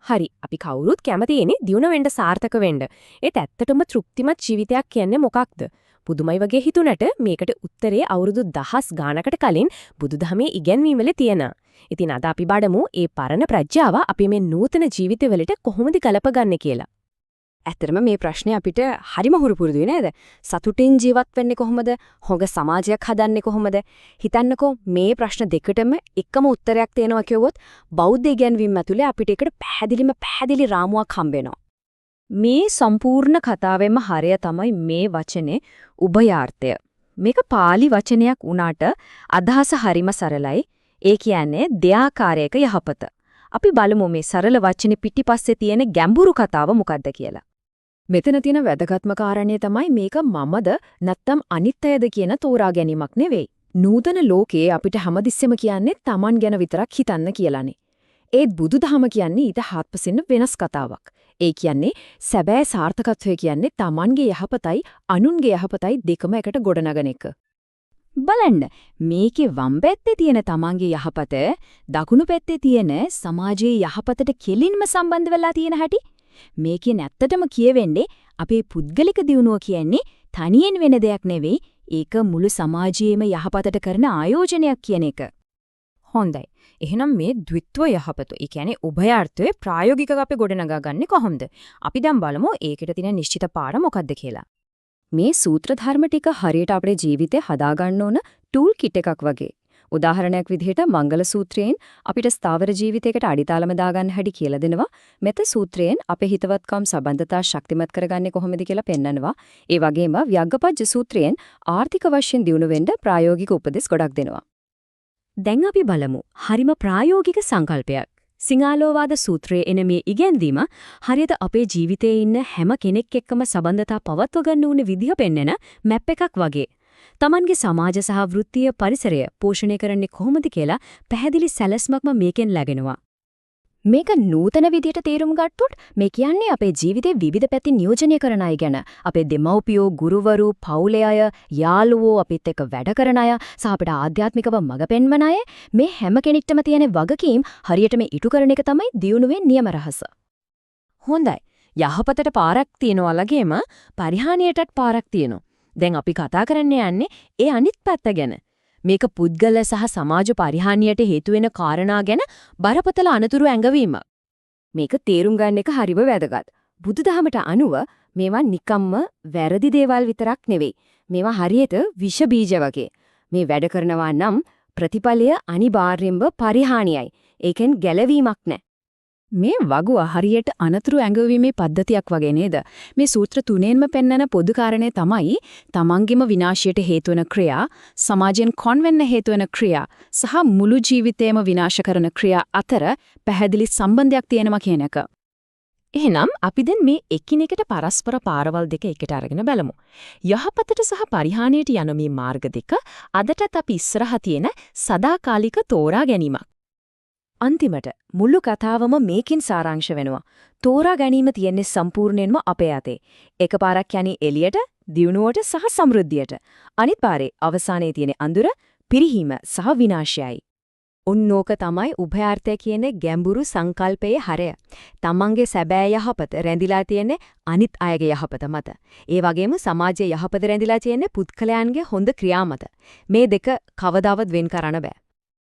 හරි. අපි කවුරුත් කැමතිනේ දියුණු වෙන්න සාර්ථක වෙන්න. ඒත් ඇත්තටම තෘප්තිමත් ජීවිතයක් කියන්නේ මොකක්ද? පුදුමයි වගේ හිතුණට මේකට උත්තරේ අවුරුදු දහස් ගානකට කලින් බුදුදහමේ ඉගැන්වීම්වල තියෙනවා. ඉතින් අද අපි බලමු මේ පරණ ප්‍රඥාව අපි මේ නූතන ජීවිතවලට කොහොමද ගලපගන්නේ කියලා. ඇත්තටම මේ ප්‍රශ්නේ අපිට හරිම හුරු පුරුදුයි නේද? සතුටින් ජීවත් වෙන්නේ කොහොමද? හොඟ සමාජයක් හදන්නේ කොහොමද? හිතන්නකෝ මේ ප්‍රශ්න දෙකටම එකම උත්තරයක් තියෙනවා කිව්වොත් බෞද්ධ ඉගැන්වීම් ඇතුලේ අපිට ඒකට පැහැදිලි රාමුවක් හම්බ වෙනවා. මේ සම්පූර්ණ කතාවෙම හරය තමයි මේ වචනේ උභයාර්ථය. මේක pāli වචනයක් වුණාට අදහස හරිම සරලයි. ඒ කියන්නේ දෙආකාරයක යහපත. අපි බලමු මේ සරල වචනේ පිටිපස්සේ තියෙන ගැඹුරු කතාව මොකක්ද කියලා. මෙතන තියෙන වැදගත්ම කාරණේ තමයි මේක මමද නැත්නම් අනිත්‍යද කියන තෝරා ගැනීමක් නෙවෙයි. නූතන ලෝකයේ අපිට හැමතිස්සෙම කියන්නේ Taman ගැන විතරක් හිතන්න කියලානේ. ඒත් බුදුදහම කියන්නේ ඊට හාත්පසින් වෙනස් කතාවක්. ඒ කියන්නේ සැබෑ සාර්ථකත්වය කියන්නේ Tamanගේ යහපතයි අනුන්ගේ යහපතයි දෙකම එකට ගොඩනගන එක. බලන්න මේකේ වම් පැත්තේ තියෙන Tamanගේ යහපත දකුණු පැත්තේ තියෙන සමාජයේ යහපතට කෙලින්ම සම්බන්ධ වෙලා තියෙන හැටි මේකේ නැත්තටම කියවෙන්නේ අපේ පුද්ගලික දියුණුව කියන්නේ තනියෙන් වෙන දෙයක් නෙවෙයි ඒක මුළු සමාජයේම යහපතට කරන ආයෝජනයක් කියන එක. හොඳයි. එහෙනම් මේ ද්විත්ව යහපත, ඒ කියන්නේ උභයාර්ථයේ ප්‍රායෝගිකව අපි ගොඩනගා ගන්නේ කොහොමද? අපි දැන් බලමු ඒකට තියෙන නිශ්චිත පාඩම මොකක්ද කියලා. මේ සූත්‍ර ධර්ම ටික හරියට අපේ ජීවිතේ හදාගන්න ඕන ටූල් කිට් එකක් වගේ. උදාහරණයක් විදිහට මංගල සූත්‍රයෙන් අපිට ස්ථාවර ජීවිතයකට අඩිතාලම දාගන්න හැටි කියලා දෙනවා. මෙත සූත්‍රයෙන් අපේ හිතවත්කම් සම්බන්ධතා ශක්තිමත් කරගන්නේ කොහොමද කියලා පෙන්නනවා. ඒ වගේම ව්‍යග්ගපජ්ජ සූත්‍රයෙන් ආර්ථික වශයෙන් දියුණු වෙන්න ප්‍රායෝගික උපදෙස් ගොඩක් දෙනවා. දැන් අපි බලමු හරිම ප්‍රායෝගික සංකල්පයක්. සිංහාලෝවාද සූත්‍රයේ එන මේ ඉගැන්වීම හරියට අපේ ජීවිතයේ ඉන්න හැම කෙනෙක් එක්කම සම්බන්ධතා පවත්ව ගන්න උන විදිහ පෙන්වන මැප් එකක් වගේ. Tamanගේ සමාජ සහ වෘත්තීය පරිසරය පෝෂණය කරන්නේ කොහොමද කියලා පැහැදිලි සැලැස්මක්ම මේකෙන් ලැබෙනවා. මේක නූතන විදියට තේරුම් ගත්තොත් මේ කියන්නේ අපේ ජීවිතේ විවිධ පැති නියෝජනය කරන අය ගැන. අපේ දෙමව්පියෝ, ගුරුවරු, පවුලේ අය, යාළුවෝ, අපිත් එක්ක වැඩ කරන අය, සහ අපිට ආධ්‍යාත්මිකව මඟ පෙන්වන අය මේ හැම කෙනෙක්ටම තියෙන වගකීම් හරියටම ඉටු කරන එක තමයි දියුණුවේ නියම රහස. හොඳයි. යහපතට පාරක් තියනවා වගේම පරිහානියටත් පාරක් තියෙනවා. දැන් අපි කතා කරන්න යන්නේ ඒ අනිත් පැත්ත ගැන. මේක පුද්ගල සහ සමාජ පරිහානියට හේතු වෙන කාරණා ගැන බරපතල අනතුරු ඇඟවීමක්. මේක තේරුම් ගන්න එක හරිම වැදගත්. බුදුදහමට අනුව මේවා නිකම්ම වැරදි දේවල් විතරක් නෙවෙයි. මේවා හරියට විෂ බීජ වගේ. මේ වැඩ කරනවා නම් ප්‍රතිඵලය අනිවාර්යෙන්ම පරිහානියයි. ඒකෙන් ගැලවීමක් නැහැ. මේ වගුව හරියට අනතුරු ඇඟවීමේ පද්ධතියක් වගේ නේද? මේ සූත්‍ර තුනෙන්ම පෙන්වන පොදු කාරණේ තමයි තමන්ගේම විනාශයට හේතු වෙන ක්‍රියා, සමාජයෙන් කොන් වෙන්න හේතු වෙන ක්‍රියා සහ මුළු ජීවිතේම විනාශ කරන ක්‍රියා අතර පැහැදිලි සම්බන්ධයක් තියෙනවා කියන එක. එහෙනම් අපි දැන් මේ එකිනෙකට පරස්පර පාරවල් දෙක එකට අරගෙන බලමු. යහපතට සහ පරිහානියට යන මේ මාර්ග දෙක අදටත් අපි ඉස්සරහා තියෙන සදාකාලික තෝරා ගැනීමක්. අන්තිමට මුළු කතාවම මේකින් සාරාංශ වෙනවා. තෝරා ගැනීම තියෙන්නේ සම්පූර්ණයෙන්ම අපේ අතේ. එකපාරක් යන්නේ එළියට, දියුණුවට සහ සමෘද්ධියට. අනිත් පාරේ අවසානයේ තියෙන අඳුර, පිරිහීම සහ විනාශයයි. උන්නෝක තමයි උභයාර්ථය කියන ගැඹුරු සංකල්පයේ හරය. තමන්ගේ සැබෑ යහපත රැඳිලා තියෙන්නේ අනිත් අයගේ යහපත මත. ඒ වගේම සමාජයේ යහපත රැඳිලා තියෙන්නේ පුද්ගලයන්ගේ හොඳ ක්‍රියා මත. මේ දෙක කවදාවත් වෙන් කරන්න බෑ.